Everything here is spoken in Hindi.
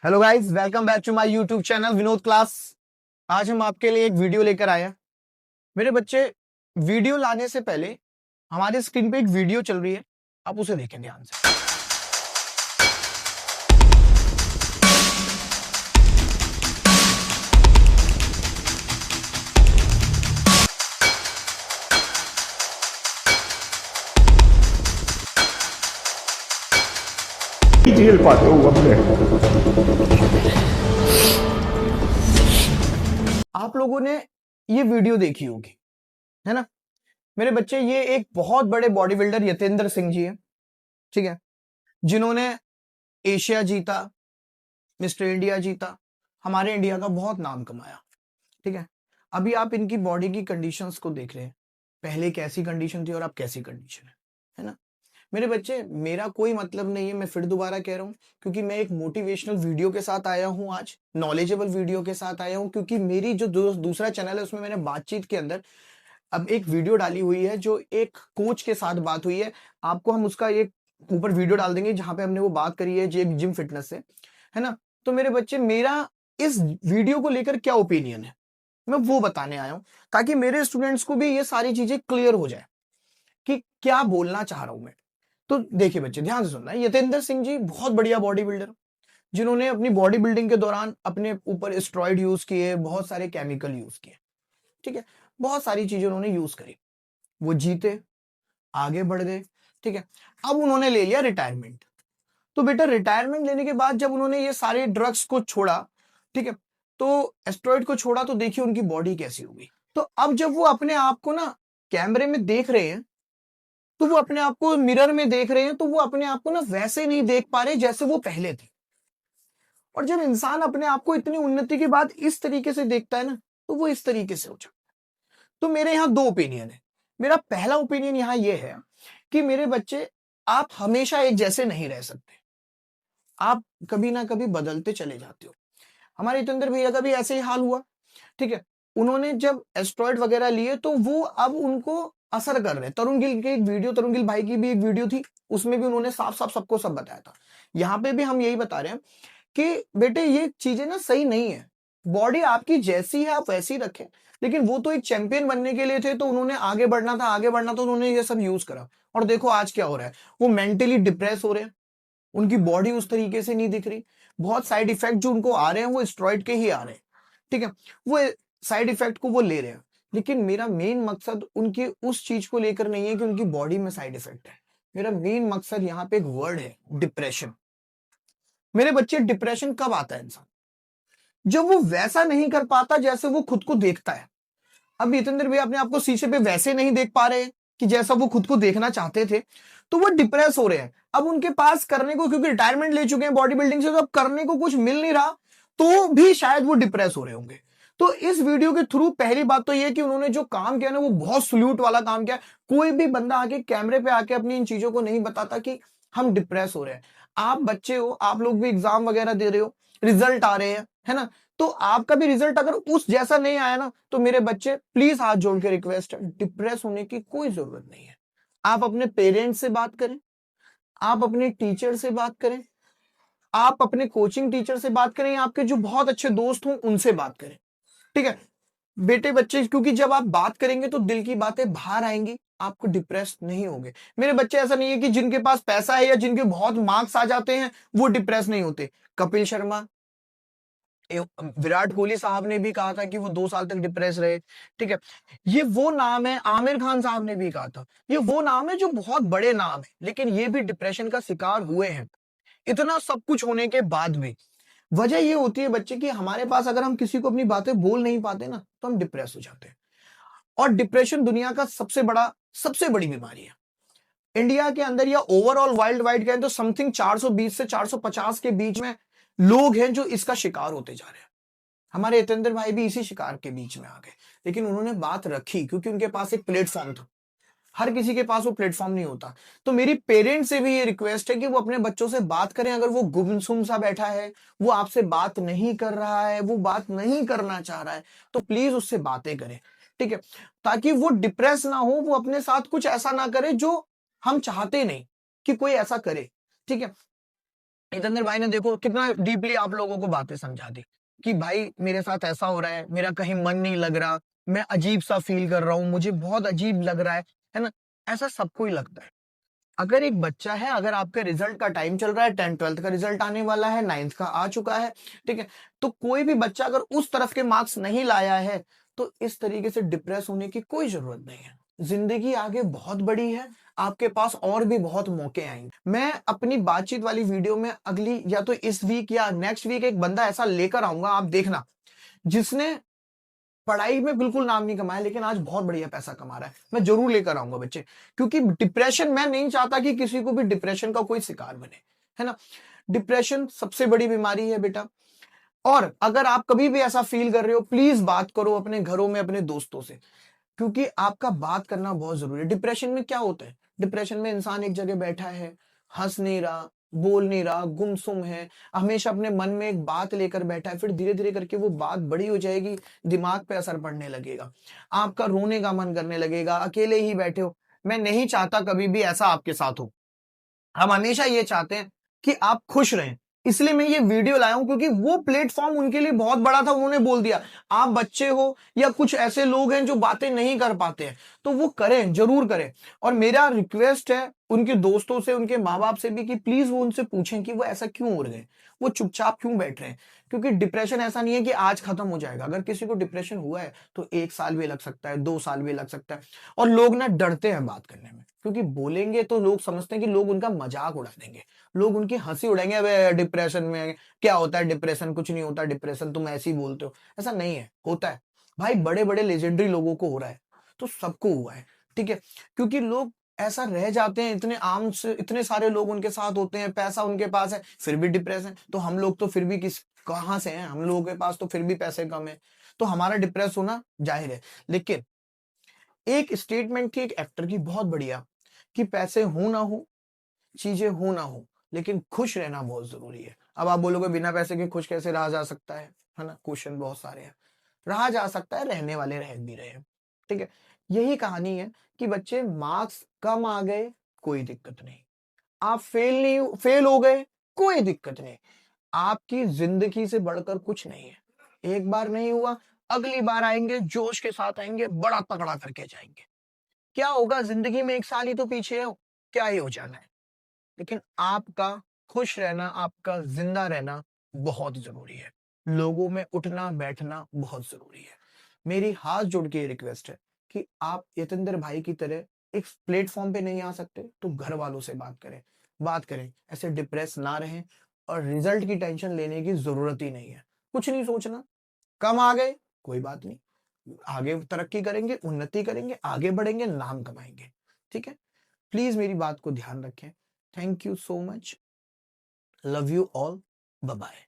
Hello guys, welcome back to my YouTube channel Vinod class. आज हम आपके लिए एक वीडियो लेकर आए हैं। मेरे बच्चे, वीडियो लाने से पहले हमारे स्क्रीन पे एक वीडियो चल रही है, आप उसे देखें ध्यान से। झेल पाते हो अपने। आप लोगों ने ये वीडियो देखी होगी, है ना। मेरे बच्चे, ये एक बहुत बड़े बॉडी बिल्डर यतेंद्र सिंह जी है, ठीक है, जिन्होंने एशिया जीता, मिस्टर इंडिया जीता, हमारे इंडिया का बहुत नाम कमाया, ठीक है। अभी आप इनकी बॉडी की कंडीशंस को देख रहे हैं, पहले कैसी कंडीशन थी और अब कैसी कंडीशन है ना। मेरे बच्चे, मेरा कोई मतलब नहीं है, मैं फिर दोबारा कह रहा हूं, क्योंकि मैं एक मोटिवेशनल वीडियो के साथ आया हूं, आज नॉलेजेबल वीडियो के साथ आया हूं, क्योंकि मेरी जो दूसरा चैनल है उसमें मैंने बातचीत के अंदर अब एक वीडियो डाली हुई है, जो एक कोच के साथ बात हुई है। आपको हम उसका एक ऊपर वीडियो डाल देंगे जहां पे हमने वो बात करी है एक जिम फिटनेस से, है ना। तो मेरे बच्चे, मेरा इस वीडियो को लेकर क्या ओपिनियन है, मैं वो बताने आया हूं, ताकि मेरे स्टूडेंट्स को भी ये सारी चीजें क्लियर हो जाए कि क्या बोलना चाह रहा हूं मैं। तो देखिए बच्चे, ध्यान से सुनना है। यतेंद्र सिंह जी बहुत बढ़िया बॉडी बिल्डर, जिन्होंने अपनी बॉडी बिल्डिंग के दौरान अपने ऊपर स्टेरॉइड यूज किए, बहुत सारे केमिकल यूज किए, ठीक है, बहुत सारी चीजें उन्होंने यूज करी, वो जीते, आगे बढ़ गए, ठीक है। अब उन्होंने ले लिया रिटायरमेंट। तो बेटा, रिटायरमेंट लेने के बाद जब उन्होंने ये सारे ड्रग्स को छोड़ा, ठीक है, तो एस्टेरॉइड को छोड़ा, तो देखिए उनकी बॉडी कैसी हुई। तो अब जब वो अपने आप को ना कैमरे में देख रहे हैं, तो वो अपने आप को मिरर में देख रहे हैं, तो वो अपने आप को ना वैसे नहीं देख पा रहे जैसे वो पहले थे। और जब इंसान अपने आप को इतनी उन्नति के बाद इस तरीके से देखता है ना, तो वो इस तरीके से हो जाता है। तो मेरे यहाँ दो ओपिनियन है। मेरा पहला ओपिनियन यहाँ ये है कि मेरे बच्चे, आप हमेशा एक जैसे नहीं रह सकते, आप कभी ना कभी बदलते चले जाते हो। हमारे जितेंद्र भैया का भी ऐसे ही हाल हुआ, ठीक है। उन्होंने जब एस्ट्रॉइड वगैरह लिए, तो वो अब उनको असर कर रहे हैं। तरुण गिल की एक वीडियो, तरुण गिल भाई की भी एक वीडियो थी, उसमें भी उन्होंने साफ साफ सबको सब बताया था। यहाँ पे भी हम यही बता रहे हैं कि बेटे, ये चीजें ना सही नहीं है। बॉडी आपकी जैसी है आप वैसी रखें, लेकिन वो तो एक चैंपियन बनने के लिए थे, तो उन्होंने आगे बढ़ना था, आगे बढ़ना, तो उन्होंने ये सब यूज करा। और देखो आज क्या हो रहा है, वो मेंटली डिप्रेस हो रहे हैं, उनकी बॉडी उस तरीके से नहीं दिख रही। बहुत साइड इफेक्ट जो उनको आ रहे हैं, वो स्टेरॉइड के ही आ रहे हैं, ठीक है। वो साइड इफेक्ट को वो ले रहे हैं, लेकिन मेरा मेन मकसद उनकी उस चीज को लेकर नहीं है कि उनकी बॉडी में साइड इफेक्ट है। मेरा मेन मकसद यहाँ पे एक वर्ड है, डिप्रेशन। मेरे बच्चे, डिप्रेशन कब आता है इंसान, जब वो वैसा नहीं कर पाता जैसे वो खुद को देखता है। अब जितेंद्र भैया अपने आप को शीशे पे वैसे नहीं देख पा रहे कि जैसा वो खुद को देखना चाहते थे, तो वो डिप्रेस हो रहे हैं। अब उनके पास करने को, क्योंकि रिटायरमेंट ले चुके हैं बॉडी बिल्डिंग से, तो अब करने को कुछ मिल नहीं रहा, तो भी शायद वो डिप्रेस हो रहे होंगे। तो इस वीडियो के थ्रू पहली बात तो ये कि उन्होंने जो काम किया ना, वो बहुत सल्यूट वाला काम किया। कोई भी बंदा आके कैमरे पे आके अपनी इन चीजों को नहीं बताता कि हम डिप्रेस हो रहे हैं। आप बच्चे हो, आप लोग भी एग्जाम वगैरह दे रहे हो, रिजल्ट आ रहे हैं, है ना। तो आपका भी रिजल्ट अगर उस जैसा नहीं आया ना, तो मेरे बच्चे प्लीज हाथ जोड़ के रिक्वेस्ट है, डिप्रेस होने की कोई जरूरत नहीं है। आप अपने पेरेंट्स से बात करें, आप अपने टीचर से बात करें, आप अपने कोचिंग टीचर से बात करें, आपके जो बहुत अच्छे दोस्त हों उनसे बात करें, ठीक है। बेटे बच्चे, क्योंकि जब आप बात करेंगे तो दिल की बातें बाहर आएंगी, आपको डिप्रेस नहीं होंगे। मेरे बच्चे, ऐसा नहीं है कि जिनके पास पैसा है या जिनके बहुत मार्क्स आ जाते हैं वो डिप्रेस नहीं होते। कपिल शर्मा, विराट कोहली साहब ने भी कहा था कि वो 2 साल तक डिप्रेस रहे, ठीक है। ये वो नाम है, आमिर खान साहब ने भी कहा था, ये वो नाम है जो बहुत बड़े नाम है, लेकिन ये भी डिप्रेशन का शिकार हुए हैं, इतना सब कुछ होने के बाद भी। वजह ये होती है बच्चे कि हमारे पास अगर हम किसी को अपनी बातें बोल नहीं पाते ना, तो हम डिप्रेस हो जाते हैं। और डिप्रेशन दुनिया का सबसे बड़ी बीमारी है। इंडिया के अंदर या ओवरऑल वर्ल्ड वाइड कहें तो समथिंग 420 से 450 के बीच में लोग हैं जो इसका शिकार होते जा रहे हैं। हमारे जितेंद्र भाई भी इसी शिकार के बीच में आ गए, लेकिन उन्होंने बात रखी क्योंकि उनके पास एक प्लेटफॉर्म था। हर किसी के पास वो प्लेटफॉर्म नहीं होता। तो मेरी पेरेंट्स से भी ये रिक्वेस्ट है कि वो अपने बच्चों से बात करें। अगर वो गुमसुम सा बैठा है, वो आपसे बात नहीं कर रहा है, वो बात नहीं करना चाह रहा है, तो प्लीज उससे बातें करें, ठीक है, ताकि वो डिप्रेस ना हो, वो अपने साथ कुछ ऐसा ना करे जो हम चाहते नहीं कि कोई ऐसा करे, ठीक है। यतेंद्र भाई ने देखो कितना डीपली आप लोगों को बातें समझा दी कि भाई मेरे साथ ऐसा हो रहा है, मेरा कहीं मन नहीं लग रहा, मैं अजीब सा फील कर रहा हूँ, मुझे बहुत अजीब लग रहा है ना। ऐसा सबको ही लगता है। अगर एक बच्चा है, अगर आपके रिजल्ट का टाइम चल रहा है, 10th-12th का रिजल्ट आने वाला है, 9th का आ चुका है, ठीक है, तो कोई भी बच्चा अगर उस तरफ के मार्क्स नहीं लाया है तो इस तरीके से डिप्रेस होने की कोई जरूरत नहीं है। जिंदगी आगे बहुत बड़ी है, आपके पास और भी बहुत मौके आएंगे। मैं अपनी बातचीत वाली वीडियो में अगली या तो इस वीक या नेक्स्ट वीक एक बंदा ऐसा लेकर आऊंगा, आप देखना, जिसने पढ़ाई में बिल्कुल नाम नहीं कमाया लेकिन आज बहुत बढ़िया पैसा कमा रहा है। मैं जरूर लेकर आऊंगा बच्चे, क्योंकि डिप्रेशन, मैं नहीं चाहता कि किसी को भी डिप्रेशन का कोई शिकार बने, है ना। डिप्रेशन सबसे बड़ी बीमारी है बेटा। और अगर आप कभी भी ऐसा फील कर रहे हो, प्लीज बात करो अपने घरों में, अपने दोस्तों से, क्योंकि आपका बात करना बहुत जरूरी है। डिप्रेशन में क्या होता है, डिप्रेशन में इंसान एक जगह बैठा है, हंस नहीं रहा, बोल नहीं रहा, गुमसुम है, हमेशा अपने मन में एक बात लेकर बैठा है, फिर धीरे धीरे करके वो बात बड़ी हो जाएगी, दिमाग पे असर पड़ने लगेगा, आपका रोने का मन करने लगेगा, अकेले ही बैठे हो। मैं नहीं चाहता कभी भी ऐसा आपके साथ हो। हम हमेशा ये चाहते हैं कि आप खुश रहें। इसलिए मैं ये वीडियो लाया हूं, क्योंकि वो प्लेटफॉर्म उनके लिए बहुत बड़ा था। उन्होंने बोल दिया, आप बच्चे हो या कुछ ऐसे लोग हैं जो बातें नहीं कर पाते हैं, तो वो करें, जरूर करें। और मेरा रिक्वेस्ट है उनके दोस्तों से, उनके माँ बाप से भी, कि प्लीज वो उनसे पूछें कि वो ऐसा क्यों हो रहे हैं, वो चुपचाप क्यों बैठ रहे हैं। क्योंकि डिप्रेशन ऐसा नहीं है कि आज खत्म हो जाएगा। अगर किसी को डिप्रेशन हुआ है तो 1 साल भी लग सकता है, 2 साल भी लग सकता है। और लोग ना डरते हैं बात करने में, क्योंकि बोलेंगे तो लोग समझते हैं कि लोग उनका मजाक उड़ा देंगे, लोग उनकी हंसी उड़ाएंगे, अबे डिप्रेशन में क्या होता है, डिप्रेशन कुछ नहीं होता, डिप्रेशन तुम ऐसे ही बोलते हो। ऐसा नहीं है, होता है भाई, बड़े बड़े लेजेंडरी लोगों को हो रहा है, तो सबको हुआ है, ठीक है। क्योंकि लोग ऐसा रह जाते हैं, इतने आम से इतने सारे लोग उनके साथ होते हैं, पैसा उनके पास है, फिर भी डिप्रेस है। तो हम लोग तो फिर भी कहां से हैं, हम लोगों के पास तो फिर भी पैसे कम है, तो हमारा डिप्रेस होना जाहिर है। लेकिन एक स्टेटमेंट थी एक एक्टर की बहुत बढ़िया, कि पैसे हो ना हो, चीजें हो ना हो, लेकिन खुश रहना बहुत जरूरी है। अब आप बोलोगे बिना पैसे के खुश कैसे रहा जा सकता है ना। क्वेश्चन बहुत सारे हैं। रहा जा सकता है, रहने वाले रह भी रहे हैं, ठीक है। यही कहानी है कि बच्चे मार्क्स कम आ गए, कोई दिक्कत नहीं, आप फेल हो गए, कोई दिक्कत नहीं, आपकी जिंदगी से बढ़कर कुछ नहीं है। एक बार नहीं हुआ, अगली बार आएंगे, जोश के साथ आएंगे, बड़ा तगड़ा करके जाएंगे। क्या होगा जिंदगी में, 1 साल ही तो पीछे हो, क्या ही हो जाना है। लेकिन आपका खुश रहना, आपका जिंदा रहना बहुत जरूरी है। लोगों में उठना बैठना बहुत जरूरी है। मेरी हाथ जोड़ के रिक्वेस्ट है कि आप यतेंद्र भाई की तरह एक प्लेटफॉर्म पे नहीं आ सकते तो घर वालों से बात करें, ऐसे डिप्रेस ना रहें। और रिजल्ट की टेंशन लेने की जरूरत ही नहीं है, कुछ नहीं सोचना। कम आ गए, कोई बात नहीं, आगे तरक्की करेंगे, उन्नति करेंगे, आगे बढ़ेंगे, नाम कमाएंगे, ठीक है। प्लीज मेरी बात को ध्यान रखें। Thank you so much, love you all, bye bye.